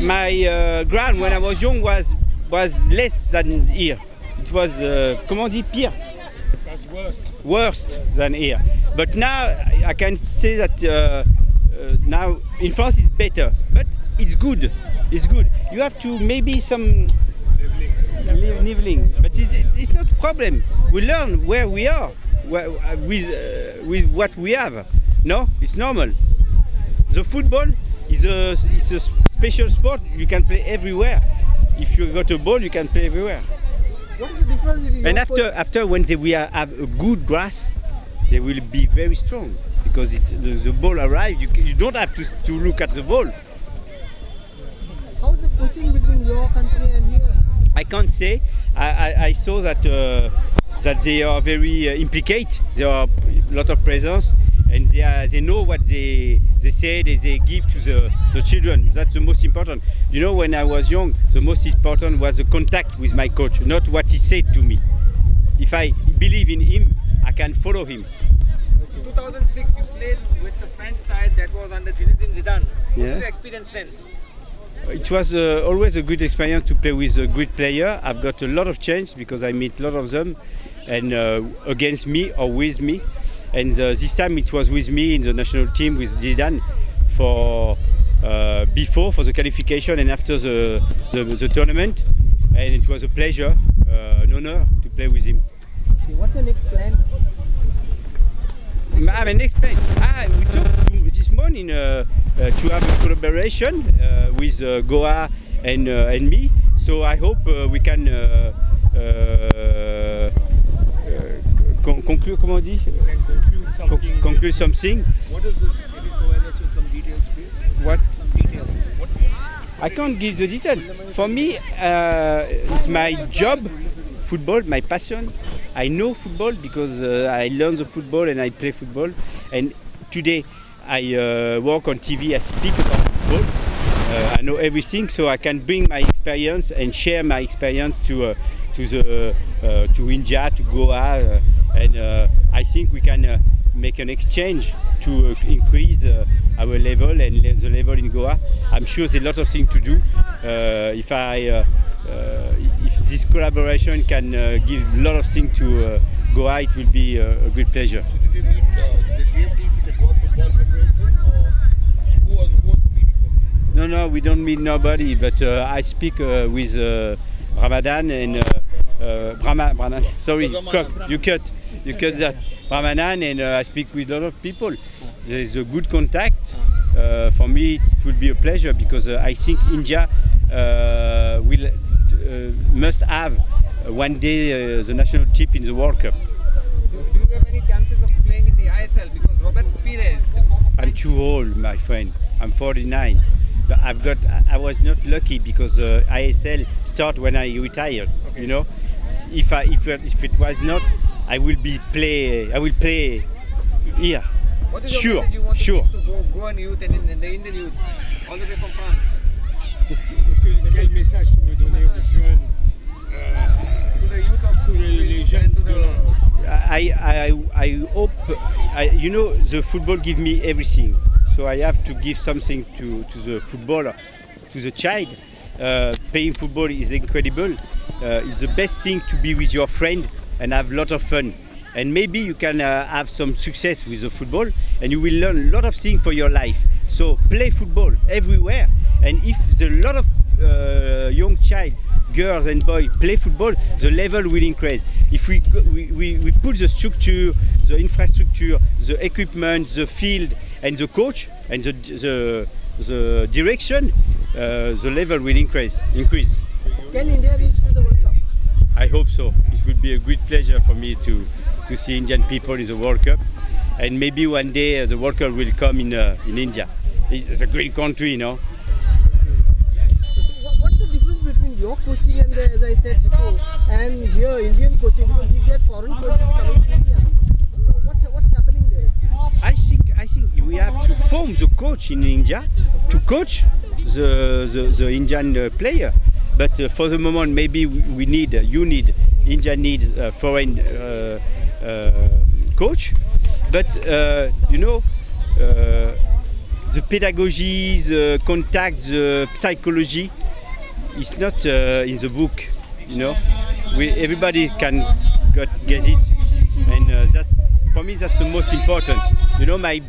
my ground when I was young was less than here. It was comment on dit pire? That's worse. Worse than here. But now I can say that now in France it's better, but it's good. It's good. You have to maybe some niveling, but it's not a problem. We learn where we are with what we have. No, it's normal. The football is a special sport. You can play everywhere. If you got a ball, you can play everywhere. What is the difference in And after when we have a good grass, they will be very strong because the ball arrives. You don't have to look at the ball. How is the coaching between your country and here? I can't say. I saw that they are very implicated. There are a lot of presence, and they know what they say. They give to the children. That's the most important. You know, when I was young, the most important was the contact with my coach, not what he said to me. If I believe in him, I can follow him. In 2006, you played with the French side that was under Zidane. What was your experience then? It was always a good experience to play with a great player. I've got a lot of chance because I meet a lot of them, and against me or with me. And this time it was with me in the national team with Zidane for before for the qualification and after the tournament. And it was a pleasure, an honor to play with him. Okay, what's your next plan? My next plan. We talked this morning to have a collaboration with Goa and me. So I hope we can conclude. Comment on dit? Conclude something. What is this? Can you provide us with some details, please? What? Some details. What? I can't give the detail. For me, it's my job, football, my passion. I know football because I learn the football and I play football. And today I work on TV, I speak about football. I know everything, so I can bring my experience and share my experience to India, to Goa, and I think we can make an exchange to increase our level and the level in Goa. I'm sure there's a lot of things to do. If this collaboration can give a lot of things to Goa, it will be a great pleasure. So did you meet the GFDC, the Goa Football Federation, or who was the meeting with? No, we don't meet nobody, but I speak with Ramadan and Brahman. Sorry, you cut that. Ramadan, and I speak with a lot of people. There is a good contact. For me, it will be a pleasure because I think India must have one day the national team in the World Cup. Do you have any chances of playing in the ISL? Because Robert Pires, the former I'm too old, my friend. I'm 49. But I was not lucky because ISL start when I retired. Okay. You know, if it was not, I will play here. What is your message you want to give to Goan youth and in the Indian youth, all the way from France? Quel message tu veux donner aux jeunes, to the youth of les jeunes and to the I hope, you know, the football gives me everything. So I have to give something to the footballer, to the child. Playing football is incredible. It's the best thing to be with your friend and have a lot of fun. And maybe you can have some success with the football and you will learn a lot of things for your life. So play football everywhere. And if a lot of young child, girls and boys play football, the level will increase. If we put the structure, the infrastructure, the equipment, the field and the coach and the direction, the level will increase. Can India reach to the World Cup? I hope so. It will be a great pleasure for me to see Indian people in the World Cup, and maybe one day the World Cup will come in India. It's a great country, you know. So what's the difference between your coaching and as I said before, and here Indian coaching? Because we get foreign coaches coming to India. So what's happening there actually? I think we have to form the coach in India to coach the Indian player. But for the moment, maybe India needs a foreign coach. But you know, the the pedagogy, the contact, the psychology, it's not in the book, you know. Everybody can get it, and that, for me, that's the most important. You know, my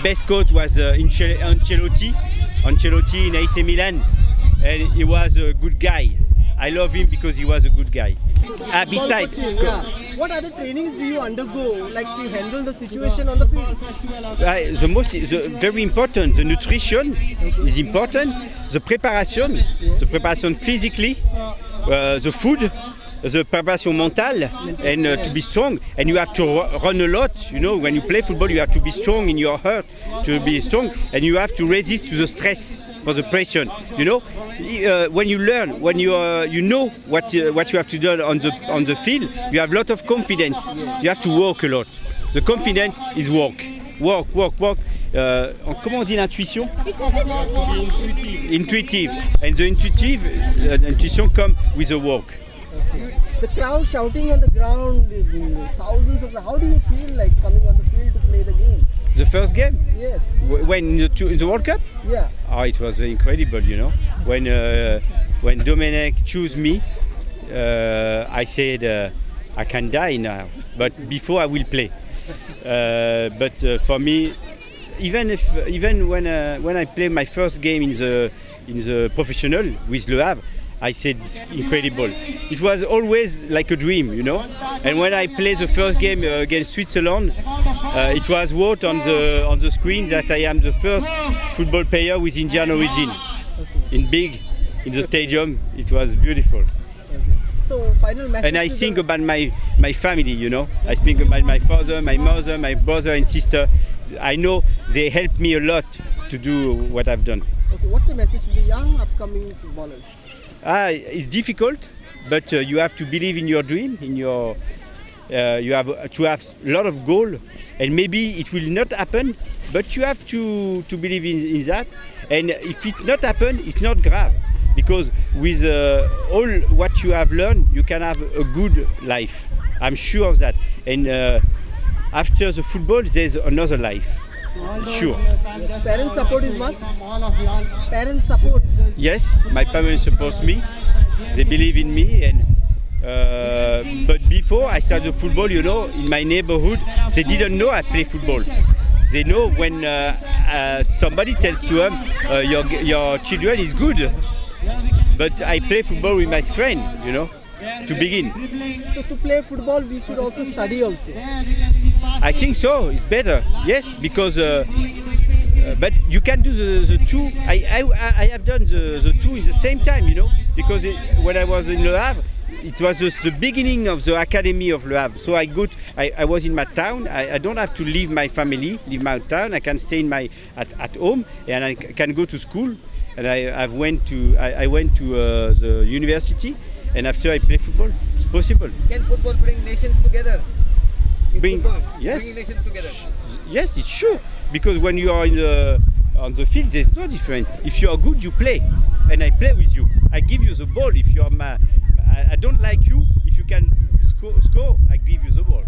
best coach was Ancelotti in AC Milan, and he was a good guy. I love him because he was a good guy. Besides, what other trainings do you undergo, like to handle the situation on the field? Very important. The nutrition is important. The preparation physically, the food, the preparation mental, and to be strong. And you have to run a lot. You know, when you play football, you have to be strong in your heart to be strong, and you have to resist to the stress, for the pressure. You know, when you learn, when you know what you have to do on the field, you have a lot of confidence. You have to work a lot. The confidence is work. Comment on dit l'intuition? Intuitive. And the intuition comes with the work. Okay. The crowd shouting on the ground, thousands of. How do you feel like coming on the field to play the game? The first game? Yes. When in the World Cup? Yeah. Oh, it was incredible, you know. When Domenech chose me, I said I can die now, but before I will play. But for me, even when I played my first game in the professional with Le Havre, I said it's incredible. It was always like a dream, you know. And when I played the first game against Switzerland, it was wrote on the screen that I am the first football player with Indian origin. In the stadium, it was beautiful. So final message. And I think about my family, you know. I think about my father, my mother, my brother and sister. I know they helped me a lot to do what I've done. Okay, what's the message to the young upcoming footballers? It's difficult, but you have to believe in your dream. You have to have a lot of goal, and maybe it will not happen, but you have to believe in that. And if it not happen, it's not grave, because with all what you have learned, you can have a good life. I'm sure of that. And after the football, there's another life. Sure. Yes. Parents support is must. Parents support. Yes, my parents support me. They believe in me, and but before I started football, you know, in my neighborhood, they didn't know I play football. They know when somebody tells to them, your children is good. But I play football with my friend, you know, to begin. So to play football, we should also study also. I think so. It's better, yes, because. But you can do the two. I have done the two in the same time, you know, because when I was in Le Havre, it was just the beginning of the academy of Le Havre. So I was in my town. I don't have to leave my family, leave my town. I can stay at home, and I can go to school. And I went to the university, and after I play football, it's possible. Can football bring nations together? Yes. Bringing nations together. Yes, it's true. Because when you are on the field, there's no difference. If you are good, you play, and I play with you. I give you the ball. If you are I don't like you. If you can score, I give you the ball.